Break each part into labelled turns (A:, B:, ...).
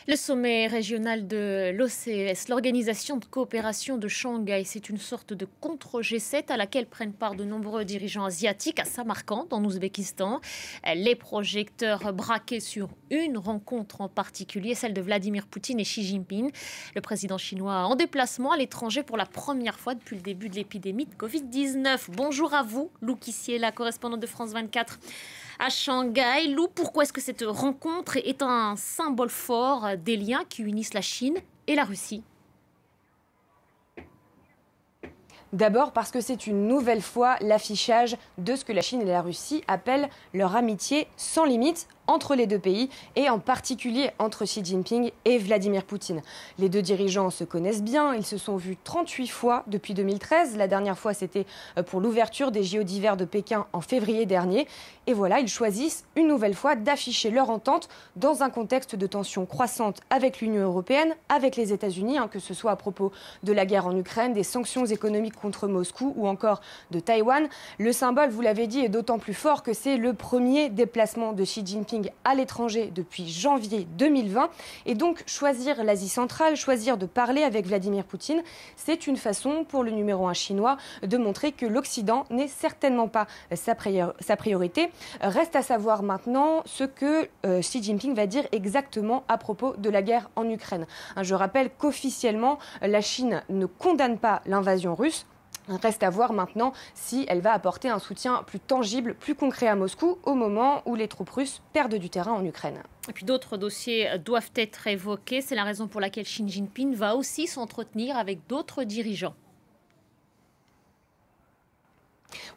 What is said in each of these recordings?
A: Le sommet régional de l'OCS, l'Organisation de coopération de Shanghai, c'est une sorte de contre-G7 à laquelle prennent part de nombreux dirigeants asiatiques à Samarcande, en Ouzbékistan. Les projecteurs braqués sur une rencontre en particulier, celle de Vladimir Poutine et Xi Jinping, le président chinois en déplacement à l'étranger pour la première fois depuis le début de l'épidémie de Covid-19. Bonjour à vous, Lou Kissier, la correspondante de France 24 à Shanghai. Lou, pourquoi est-ce que cette rencontre est un symbole fort des liens qui unissent la Chine et la Russie?
B: D'abord parce que c'est une nouvelle fois l'affichage de ce que la Chine et la Russie appellent leur amitié sans limite entre les deux pays et en particulier entre Xi Jinping et Vladimir Poutine. Les deux dirigeants se connaissent bien, ils se sont vus 38 fois depuis 2013. La dernière fois, c'était pour l'ouverture des JO d'hiver de Pékin en février dernier. Et voilà, ils choisissent une nouvelle fois d'afficher leur entente dans un contexte de tension croissante avec l'Union européenne, avec les États-Unis, que ce soit à propos de la guerre en Ukraine, des sanctions économiques contre Moscou ou encore de Taïwan. Le symbole, vous l'avez dit, est d'autant plus fort que c'est le premier déplacement de Xi Jinping à l'étranger depuis janvier 2020. Et donc, choisir l'Asie centrale, choisir de parler avec Vladimir Poutine, c'est une façon pour le numéro 1 chinois de montrer que l'Occident n'est certainement pas sa priorité. Reste à savoir maintenant ce que Xi Jinping va dire exactement à propos de la guerre en Ukraine. Je rappelle qu'officiellement, la Chine ne condamne pas l'invasion russe. Reste à voir maintenant si elle va apporter un soutien plus tangible, plus concret à Moscou au moment où les troupes russes perdent du terrain en Ukraine.
A: Et puis d'autres dossiers doivent être évoqués. C'est la raison pour laquelle Xi Jinping va aussi s'entretenir avec d'autres dirigeants.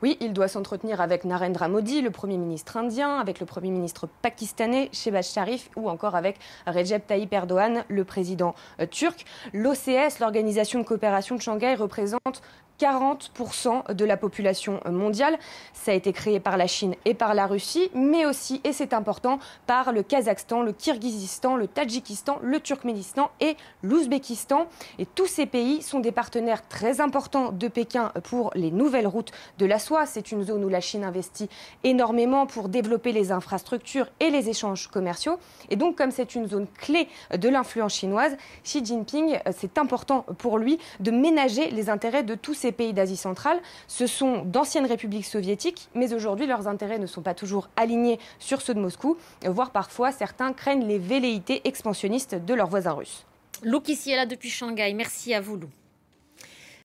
B: Oui, il doit s'entretenir avec Narendra Modi, le Premier ministre indien, avec le Premier ministre pakistanais, Shehbaz Sharif, ou encore avec Recep Tayyip Erdogan, le président turc. L'OCS, l'Organisation de coopération de Shanghai, représente 40% de la population mondiale. Ça a été créé par la Chine et par la Russie, mais aussi, et c'est important, par le Kazakhstan, le Kirghizistan, le Tadjikistan, le Turkménistan et l'Ouzbékistan. Et tous ces pays sont des partenaires très importants de Pékin pour les nouvelles routes de la soie. C'est une zone où la Chine investit énormément pour développer les infrastructures et les échanges commerciaux. Et donc, comme c'est une zone clé de l'influence chinoise, Xi Jinping, c'est important pour lui de ménager les intérêts de tous ces pays d'Asie centrale. Ce sont d'anciennes républiques soviétiques, mais aujourd'hui, leurs intérêts ne sont pas toujours alignés sur ceux de Moscou, voire parfois certains craignent les velléités expansionnistes de leurs voisins russes.
A: Lou Kissier est là depuis Shanghai. Merci à vous, Lou.